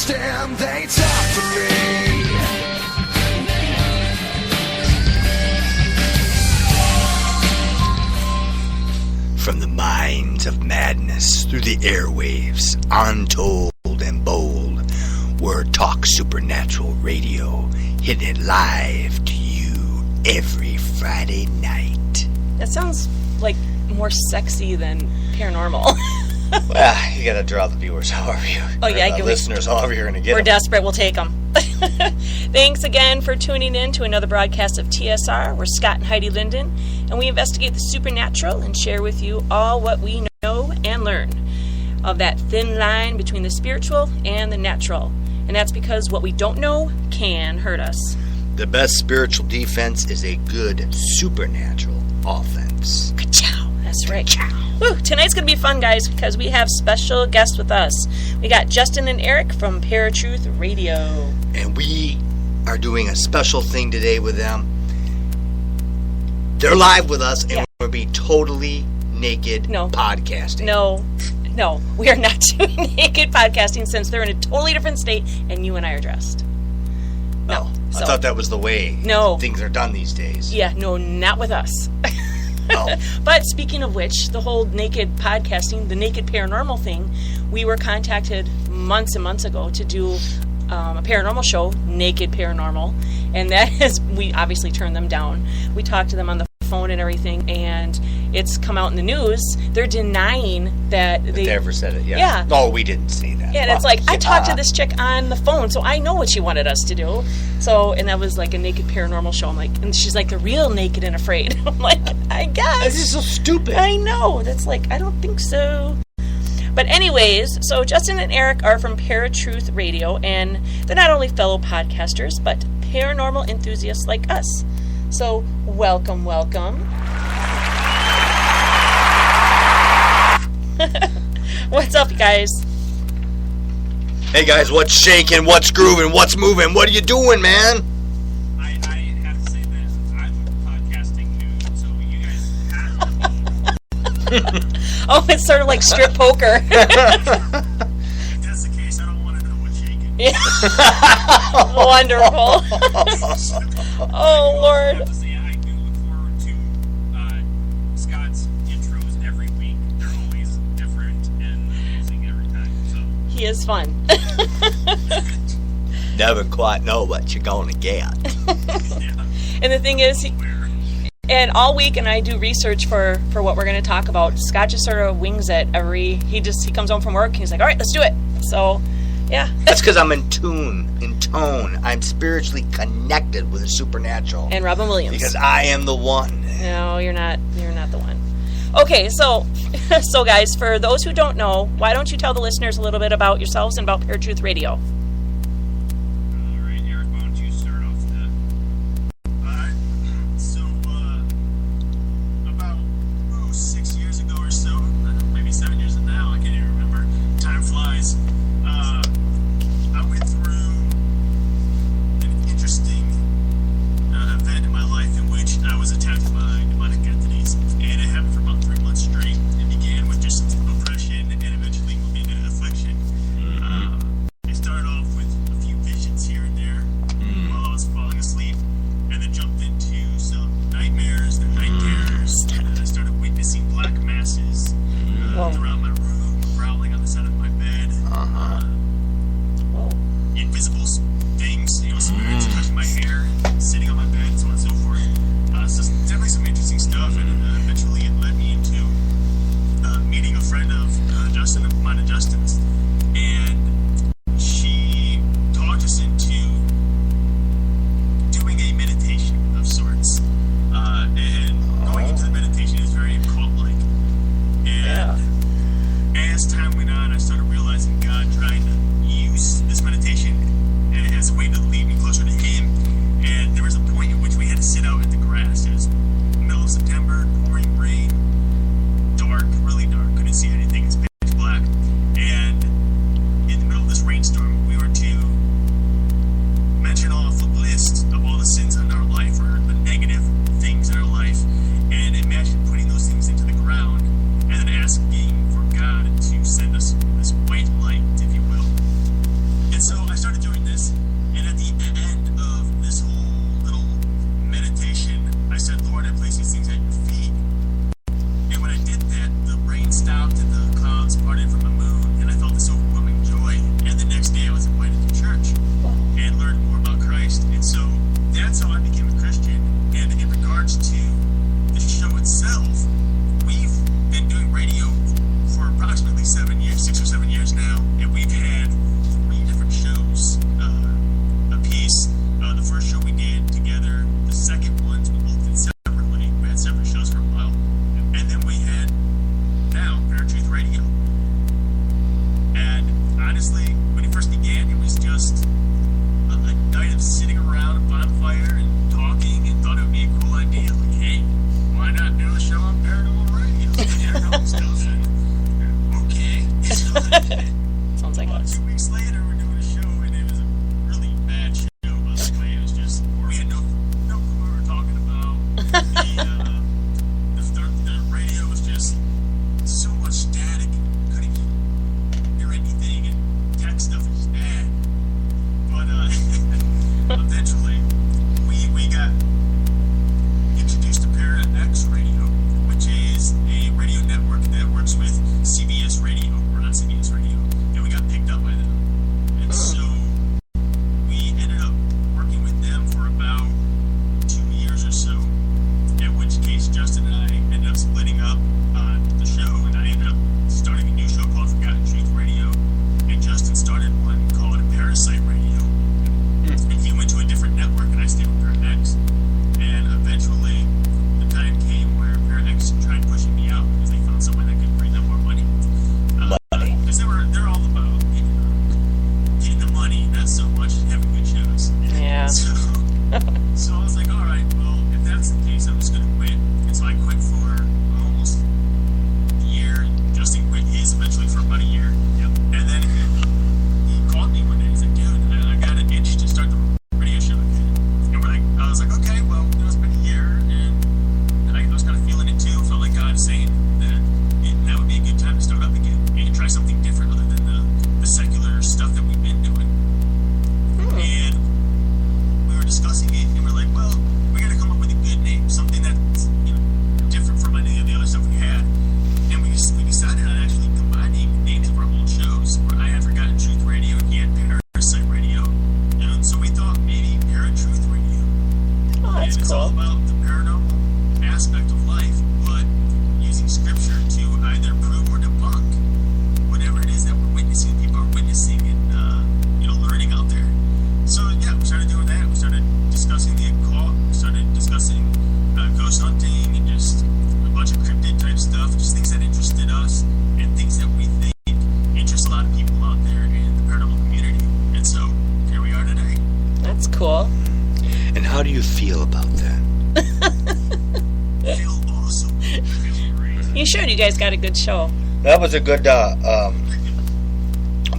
understand, they talk to me. From the minds of madness through the airwaves, untold and bold, Word Talk Supernatural Radio, hitting it live to you every Friday night. That sounds like more sexy than paranormal. Well, you gotta draw the viewers however you, listeners however you're gonna get We're them. desperate, we'll take them. Thanks again for tuning in to another broadcast of TSR. We're Scott and Heidi Linden, and we investigate the supernatural and share with you all what we know and learn of that thin line between the spiritual and the natural. And that's because what we don't know can hurt us. The best spiritual defense is a good supernatural offense. Ka-chow. That's right. Woo, tonight's going to be fun, guys, because we have special guests with us. We got Justin and Eric from Paratruth Radio. And we are doing a special thing today with them. They're live with us, and we're going to be totally naked podcasting. No, we are not doing naked podcasting since they're in a totally different state, and you and I are dressed. No. I thought that was the way things are done these days. Yeah, no, not with us. Oh. But speaking of which, the whole naked podcasting, the naked paranormal thing, we were contacted months and months ago to do a paranormal show, Naked Paranormal, and that is, we obviously turned them down. We talked to them on the phone and everything, and it's come out in the news. They're denying that they ever said it. Yeah. No, we didn't say that. Yeah, and it's like, I talked to this chick on the phone, so I know what she wanted us to do. So, and that was like a naked paranormal show. I'm like, and she's like, the real Naked and Afraid. I'm like, I guess. This is so stupid. I know. That's like, I don't think so. But anyways, so Justin and Eric are from Paratruth Radio, and they're not only fellow podcasters, but paranormal enthusiasts like us. So, welcome. What's up, guys? Hey, guys, what's shaking? What's grooving? What's moving? What are you doing, man? I have to say that I'm podcasting new, so you guys have to be. Oh, it's sort of like strip poker. If that's the case, I don't want to know what's shaking. Yeah. Wonderful. Oh, Lord. I have to say, I do look forward to Scott's intros every week. They're always different and amazing every time. So. He is fun. Never quite know what you're going to get. Yeah. And the thing is, and all week, and I do research for what we're going to talk about, Scott just sort of wings it he comes home from work, and he's like, all right, let's do it. So, yeah. That's because I'm in tone. I'm spiritually connected with the supernatural. And Robin Williams. Because I am the one. No, you're not the one. Okay, so guys, for those who don't know, why don't you tell the listeners a little bit about yourselves and about Paratruth Radio? All right, Eric, why don't you start off with that? All right. So, about 6 years ago or so, maybe 7 years now, I can't even remember. Time flies. I went through an interesting event in my life in which I was attacked by demonic entities, and it happened for about 3 months straight. It began with just oppression and eventually moved into affliction. It started off with a few visions here and there while I was falling asleep, and then jumped into some nightmares and night terrors, and then I started witnessing black masses throughout my room, growling on the side of my bed. Invisible things, spirits touching my hair, sitting on my bed, so on and so forth. So definitely some interesting stuff, and eventually it led me into meeting a friend of Justin, of mine and Justin's, and she talked us into doing a meditation of sorts. And going into the meditation is very cult-like. And as time went on, I started realizing God trying to use this meditation as a way to lead me closer to Him. And So I was like, all right, well, if that's the case, I'm just going to quit. And so I quit for almost a year. Justin quit his eventually for about a year. Yep. And then he called me one day. He's like, dude, I got an itch to start the radio show again. And I was like, okay, well, it's been a year, and I was kind of feeling it too. Felt like God saying that that would be a good time to start up again and try something different other than the secular stuff that we've been doing. And we were discussing it, and we're like, well, we got to come up with a good name, something that's different from any of the other stuff we had. And we decided on actually combining names of our old shows, where I had Forgotten Truth Radio and he had Parasite Radio. And so we thought maybe Truth Radio. Oh, that's and it's cool. all about the paranormal aspect of life, but using scripture to either prove or debunk whatever it is that we're witnessing, people are witnessing, and learning out there. So yeah, we started doing that. We started discussing the occult. We started discussing ghost hunting and just a bunch of cryptid type stuff, just things that interested us and things that we think interest a lot of people out there in the paranormal community. And so here we are today. That's cool. And how do you feel about that? I feel awesome. I feel great. You should. You guys got a good show. That was a good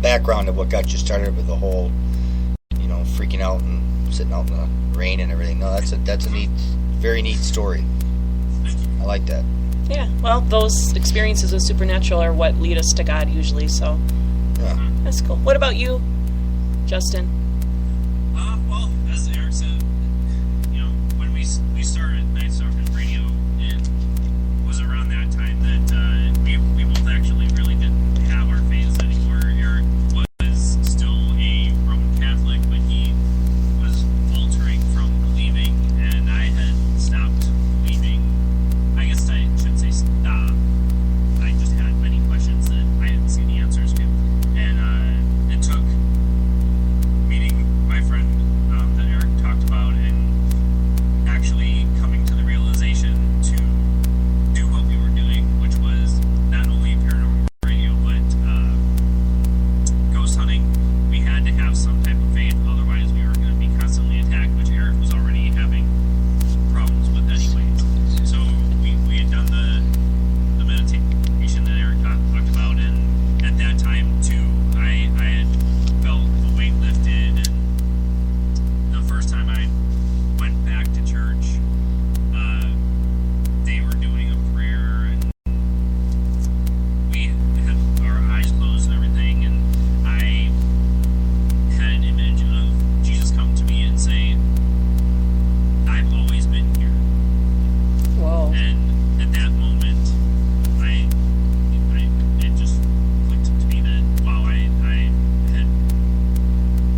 background of what got you started with the whole, freaking out and sitting out in the rain and everything. No, that's a neat, very neat story. I like that. Yeah. Well, those experiences with supernatural are what lead us to God usually. So Yeah. that's cool. What about you, Justin? Well, as Eric said, when we started Night Stalkers Radio, it was around that time that we both actually really didn't have our faiths anymore. Eric was still a Roman Catholic, but he was faltering from believing, and I had stopped believing. I guess I shouldn't say stop. I just had many questions that I hadn't seen the answers to. And it took meeting my friend that Eric talked about and actually coming to the realization to do what we were doing, which was not only paranormal radio, but ghost hunting. We had to have some type of faith, otherwise we were going to be constantly attacked, which Eric was already having problems with anyways. So we had done the meditation that Eric talked about, and at that time too, I had felt the weight lifted, and the first time I went back to church, they were doing a prayer, and we had our eyes closed and everything, and I had an image of Jesus come to me and say, I've always been here. Whoa. And at that moment, it just clicked to me that, wow, I had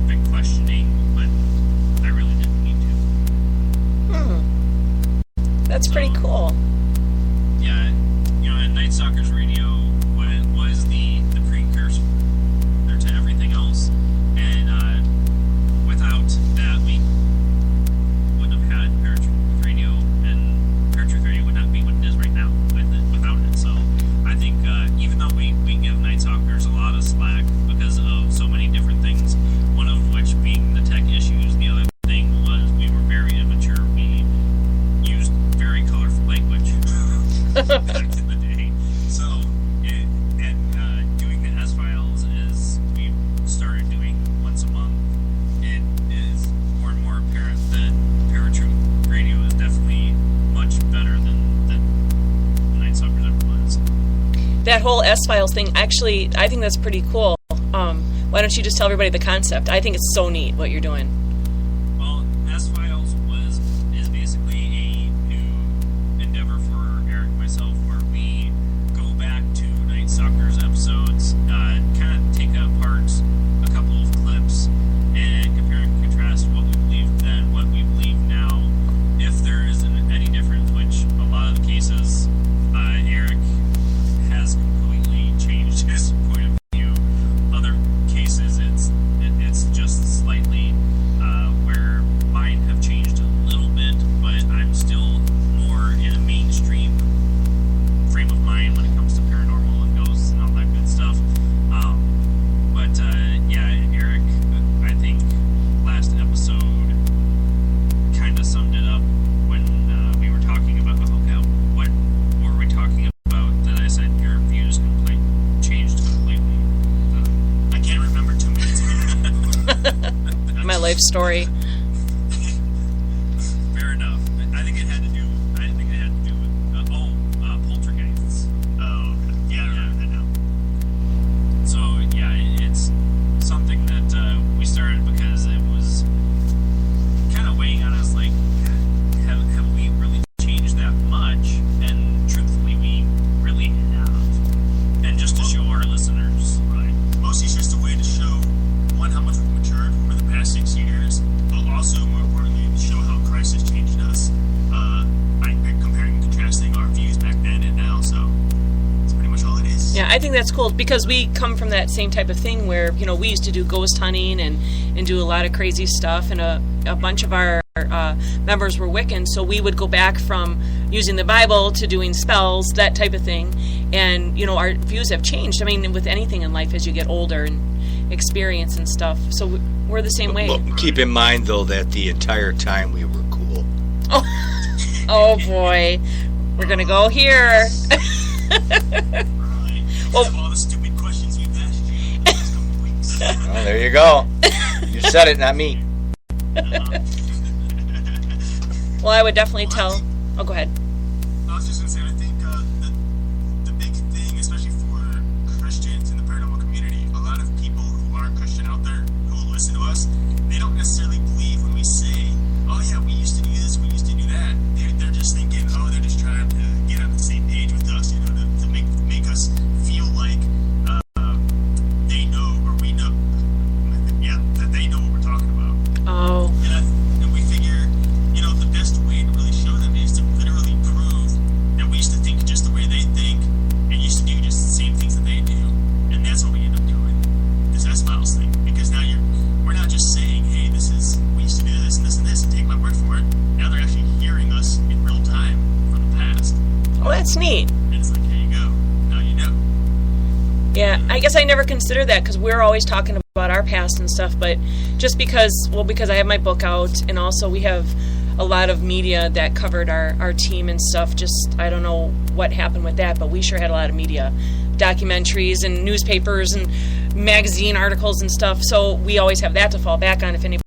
been questioning, but I really didn't need to. That's pretty cool. Yeah, and Night Stalkers Radio was the precursor to everything else. And without that, we wouldn't have had Paratruth Radio, and Paratruth Radio would not be what it is right now without it. So I think even though we give Night Stalkers a lot of slack because of so many different things, one of which being the tech issues, the other thing was we were very immature. We used very colorful language back in the day. So, doing the S-Files as we started doing once a month, it is more and more apparent that Paratruth Radio is definitely much better than Night Stalkers ever was. That whole S-Files thing, actually, I think that's pretty cool. Why don't you just tell everybody the concept? I think it's so neat what you're doing. Well, S-Files is basically a new endeavor for Eric and myself, where we go back to Night Stalkers episodes, kind of take apart a couple of clips, and compare and contrast what we believed then, what we believe now, if there isn't any difference, which a lot of the cases, Eric has completely changed his point of view. Other cases, it's just slightly life story. Fair enough. I think it had to do with poltergeists. Oh, yeah, I remember that now. So yeah, it's something that we started because it was kind of weighing on us. Like, have we really changed that much? And truthfully, we really have. And just to show our listeners, right? Mostly it's just a way to show, one, how much we've matured over the past 6 years, but also, more importantly, to show how Christ has changed us by comparing and contrasting our views back then and now. So that's pretty much all it is. Yeah, I think that's cool because we come from that same type of thing where, we used to do ghost hunting and do a lot of crazy stuff, and a bunch of our members were Wiccan, so we would go back from using the Bible to doing spells, that type of thing, and, our views have changed. I mean, with anything in life as you get older and experience and stuff, so we're the same way. Well, keep in mind, though, that the entire time we were cool. Oh boy, we're going to go here. Right. Well, Of all the stupid questions we've asked you in the last couple of weeks. Well, there you go. You said it, not me. Well, I would definitely tell... Oh, go ahead. I was just going to say, I think the big thing, especially for Christians in the paranormal community, a lot of people who aren't Christian out there who will listen to us, they don't necessarily believe when we say, oh yeah, we used to do this, we used to do that. They're just thinking, oh, they're just trying to get on the same page with us, to make us feel like they know, or we know, that they know what we're talking about. Oh. And we figure, the best way to really show them is to literally prove that we used to think just the way they think and used to do just the same things that they do. And that's what we end up doing, this S-Miles thing. Because now we're not just saying, hey, we used to do this and this and this, and take my word for it. Now they're actually hearing us in real time from the past. Oh, that's neat. And it's like, here you go. Now you know. Yeah, I guess I never considered that because we're always talking about our past and stuff, but just because I have my book out, and also we have a lot of media that covered our team and stuff. Just, I don't know what happened with that, but we sure had a lot of media, documentaries and newspapers and magazine articles and stuff, so we always have that to fall back on if anybody